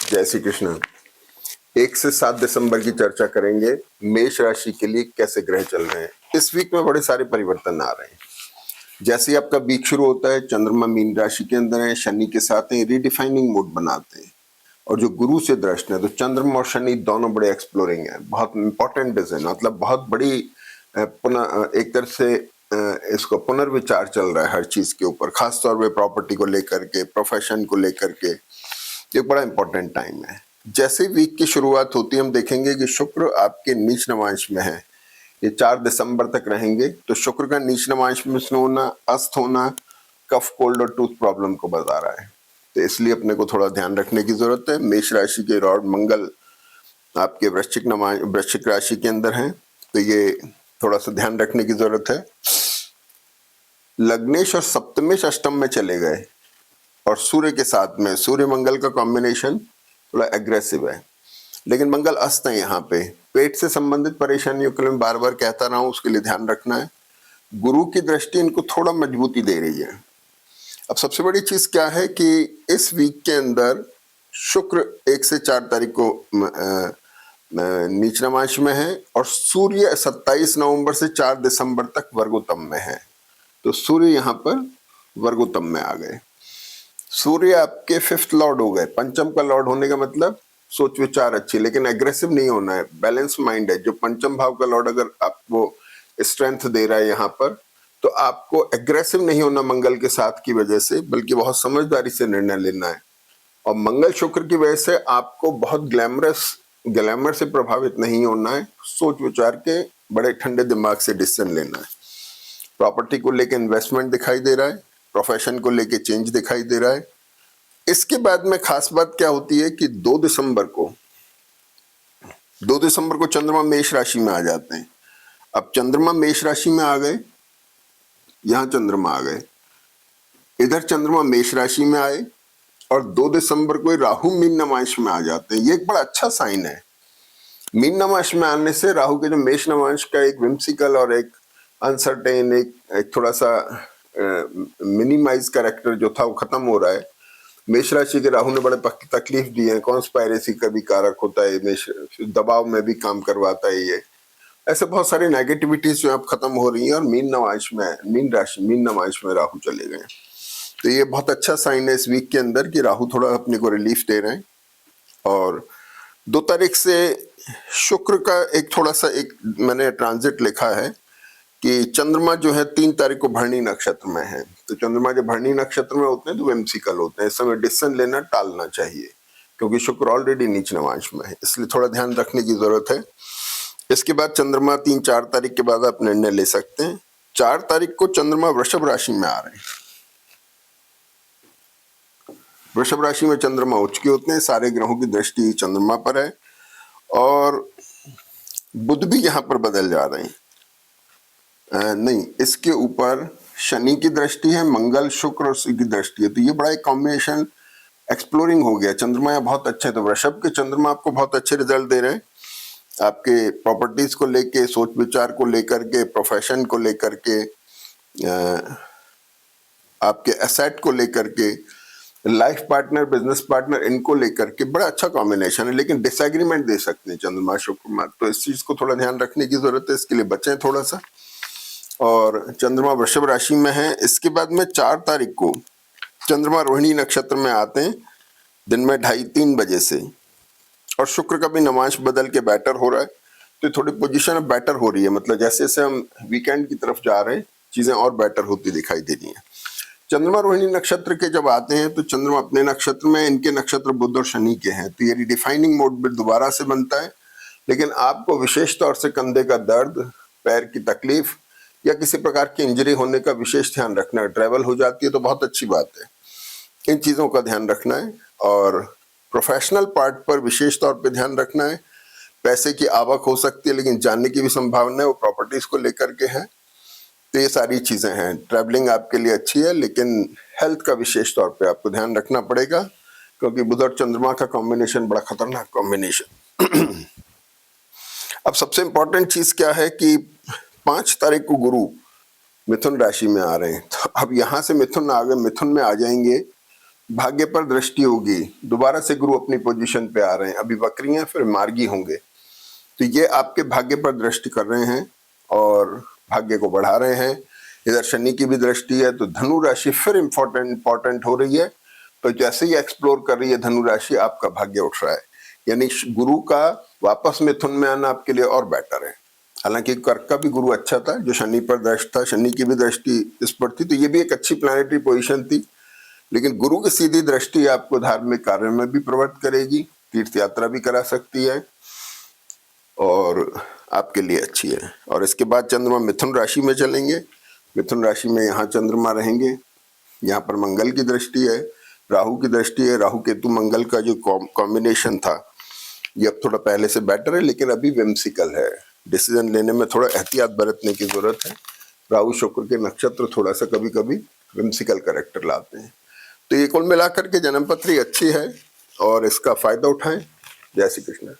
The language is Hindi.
जय श्री कृष्ण। 1 से 7 दिसंबर की चर्चा करेंगे। मेष राशि के लिए कैसे ग्रह चल रहे हैं। इस वीक में बड़े सारे परिवर्तन आ रहे हैं। जैसे ही आपका वीक शुरू होता है, चंद्रमा मीन राशि के अंदर है, शनि के साथ है, रीडिफाइनिंग मोड बनाते हैं। और जो गुरु से दृष्ट है, तो चंद्रमा और शनि दोनों बड़े एक्सप्लोरिंग है। बहुत इंपॉर्टेंट डिसीजन, मतलब बहुत बड़ी पुनः एक तरह से इसको पुनर्विचार चल रहा है हर चीज के ऊपर, खासतौर पे प्रॉपर्टी को लेकर के, प्रोफेशन को लेकर के। ये बड़ा इंपॉर्टेंट टाइम है। जैसे वीक की शुरुआत होती है, हम देखेंगे कि शुक्र आपके नीच नवांश में है। ये 4 दिसंबर तक रहेंगे। तो शुक्र का नीच नवांश में होना, अस्त होना, कफ, कोल्ड और टूथ प्रॉब्लम को बता रहा है। तो इसलिए अपने को थोड़ा ध्यान रखने की जरूरत है। मेष राशि के लॉर्ड मंगल आपके वृश्चिक राशि के अंदर हैं, तो ये थोड़ा सा ध्यान रखने की जरूरत है। लग्नेश और सप्तमेश अष्टम में चले गए और सूर्य के साथ में सूर्य मंगल का कॉम्बिनेशन थोड़ा एग्रेसिव है, लेकिन मंगल अस्त है। यहाँ पे पेट से संबंधित परेशानियों के लिए मैं बार बार कहता रहा हूं, उसके लिए ध्यान रखना है। गुरु की दृष्टि इनको थोड़ा मजबूती दे रही है। अब सबसे बड़ी चीज क्या है कि इस वीक के अंदर शुक्र 1 से 4 तारीख को नीच नवांश में है और सूर्य 27 नवंबर से 4 दिसंबर तक वर्गोत्तम में है। तो सूर्य यहाँ पर वर्गोत्तम में आ गए। सूर्य आपके 5th लॉर्ड हो गए। पंचम का लॉर्ड होने का मतलब सोच विचार अच्छी, लेकिन एग्रेसिव नहीं होना है, बैलेंस माइंड है। जो पंचम भाव का लॉर्ड अगर आपको स्ट्रेंथ दे रहा है यहाँ पर, तो आपको एग्रेसिव नहीं होना मंगल के साथ की वजह से, बल्कि बहुत समझदारी से निर्णय लेना है। और मंगल शुक्र की वजह से आपको बहुत ग्लैमर से प्रभावित नहीं होना है। सोच विचार के बड़े ठंडे दिमाग से डिसीजन लेना है। प्रॉपर्टी को लेके इन्वेस्टमेंट दिखाई दे रहा है, प्रोफेशन को लेके चेंज दिखाई दे रहा है। इसके बाद में खास बात क्या होती है कि 2 दिसंबर को चंद्रमा मेष राशि में आ जाते हैं। अब चंद्रमा मेष राशि में आ गए, यहां चंद्रमा आ गए, इधर चंद्रमा मेष राशि में आए और 2 दिसंबर को राहु मीन नवांश में आ जाते हैं। ये एक बड़ा अच्छा साइन है। मीन नवांश में आने से राहु के जो मेष नवांश का एक विम्सिकल और एक अनसर्टेन, एक थोड़ा सा मिनिमाइज कैरेक्टर जो था वो खत्म हो रहा है। मेष राशि के राहु ने बड़े तकलीफ दी है। कॉन्स्पायरेसी का भी कारक होता है, दबाव में भी काम करवाता है। ये ऐसे बहुत सारी नेगेटिविटीज जो अब खत्म हो रही हैं और मीन नवांश में राहु चले गए। तो ये बहुत अच्छा साइन है इस वीक के अंदर कि राहु थोड़ा अपने को रिलीफ दे रहे हैं। और 2 तारीख से शुक्र का एक थोड़ा सा मैंने ट्रांजिट लिखा है कि चंद्रमा जो है 3 तारीख को भरणी नक्षत्र में है। तो चंद्रमा जब भरणी नक्षत्र में होते हैं तो विम्सिकल होते हैं। इस समय डिसीजन लेना टालना चाहिए, क्योंकि शुक्र ऑलरेडी नीच नवांश में है, इसलिए थोड़ा ध्यान रखने की जरूरत है। इसके बाद चंद्रमा 3-4 तारीख के बाद आप निर्णय ले सकते हैं। 4 तारीख को चंद्रमा वृषभ राशि में आ रहे हैं। वृषभ राशि में चंद्रमा उच्च के होते हैं। सारे ग्रहों की दृष्टि चंद्रमा पर है और बुध भी यहाँ पर बदल जा रहे हैं। नहीं, इसके ऊपर शनि की दृष्टि है, मंगल शुक्र और सूर्य की दृष्टि है। तो ये बड़ा एक कॉम्बिनेशन एक्सप्लोरिंग हो गया। चंद्रमा यहाँ बहुत अच्छे, तो वृषभ के चंद्रमा आपको बहुत अच्छे रिजल्ट दे रहे हैं। आपके प्रॉपर्टीज को लेके, सोच विचार को लेकर के, प्रोफेशन को लेकर के, आपके एसेट को लेकर के, लाइफ पार्टनर, बिजनेस पार्टनर, इनको लेकर के बड़ा अच्छा कॉम्बिनेशन है। लेकिन डिसएग्रीमेंट दे सकते हैं चंद्रमा शुक्र, तो इस चीज को थोड़ा ध्यान रखने की जरूरत है। इसके लिए बचें थोड़ा सा। और चंद्रमा वृषभ राशि में है। इसके बाद में 4 तारीख को चंद्रमा रोहिणी नक्षत्र में आते हैं दिन में 2:30-3 बजे से, और शुक्र का भी नवांश बदल के बेटर हो रहा है। तो थोड़ी पोजीशन अब बेटर हो रही है, मतलब जैसे जैसे हम वीकेंड की तरफ जा रहे हैं चीजें और बेटर होती दिखाई दे रही हैं। चंद्रमा रोहिणी नक्षत्र के जब आते हैं तो चंद्रमा अपने नक्षत्र में, इनके नक्षत्र बुध और शनि के हैं, तो ये रिडिफाइनिंग मोड में दोबारा से बनता है। लेकिन आपको विशेष तौर से कंधे का दर्द, पैर की तकलीफ या किसी प्रकार की इंजरी होने का विशेष ध्यान रखना है। ट्रैवल हो जाती है तो बहुत अच्छी बात है, इन चीजों का ध्यान रखना है। और प्रोफेशनल पार्ट पर विशेष तौर पे ध्यान रखना है। पैसे की आवक हो सकती है, लेकिन जानने की भी संभावना है, वो प्रॉपर्टीज को लेकर के है। तो ये सारी चीजें हैं। ट्रैवलिंग आपके लिए अच्छी है, लेकिन हेल्थ का विशेष तौर पे आपको ध्यान रखना पड़ेगा, क्योंकि बुध और चंद्रमा का कॉम्बिनेशन बड़ा खतरनाक कॉम्बिनेशन। अब सबसे इंपॉर्टेंट चीज क्या है कि 5 तारीख को गुरु मिथुन राशि में आ रहे हैं। तो अब यहां से मिथुन आ गए, मिथुन में आ जाएंगे भाग्य पर दृष्टि होगी, दोबारा से गुरु अपनी पोजीशन पे आ रहे हैं, अभी वक्री हैं फिर मार्गी होंगे, तो ये आपके भाग्य पर दृष्टि कर रहे हैं और भाग्य को बढ़ा रहे हैं। इधर शनि की भी दृष्टि है, तो धनु राशि फिर इंपॉर्टेंट हो रही है। तो जैसे ही एक्सप्लोर कर रही है धनु राशि, आपका भाग्य उठ रहा है, यानी गुरु का वापस मिथुन में आना आपके लिए और बेटर है। हालांकि कर्क का भी गुरु अच्छा था, जो शनि पर दृष्टि था, शनि की भी दृष्टि इस पर थी, तो ये भी एक अच्छी प्लैनेटरी पोजीशन थी। लेकिन गुरु की सीधी दृष्टि आपको धार्मिक कार्य में भी प्रवृत्त करेगी, तीर्थ यात्रा भी करा सकती है और आपके लिए अच्छी है। और इसके बाद चंद्रमा मिथुन राशि में चलेंगे। मिथुन राशि में यहाँ चंद्रमा रहेंगे, यहाँ पर मंगल की दृष्टि है, राहु की दृष्टि है। राहु केतु मंगल का जो कॉम्बिनेशन था ये अब थोड़ा पहले से बेटर है, लेकिन अभी विम्सिकल है, डिसीजन लेने में थोड़ा एहतियात बरतने की जरूरत है। राहु शुक्र के नक्षत्र थोड़ा सा कभी कभी विम्सिकल कैरेक्टर लाते हैं। तो ये कुल मिलाकर के जन्मपत्री अच्छी है और इसका फायदा उठाएं। जय श्री कृष्ण।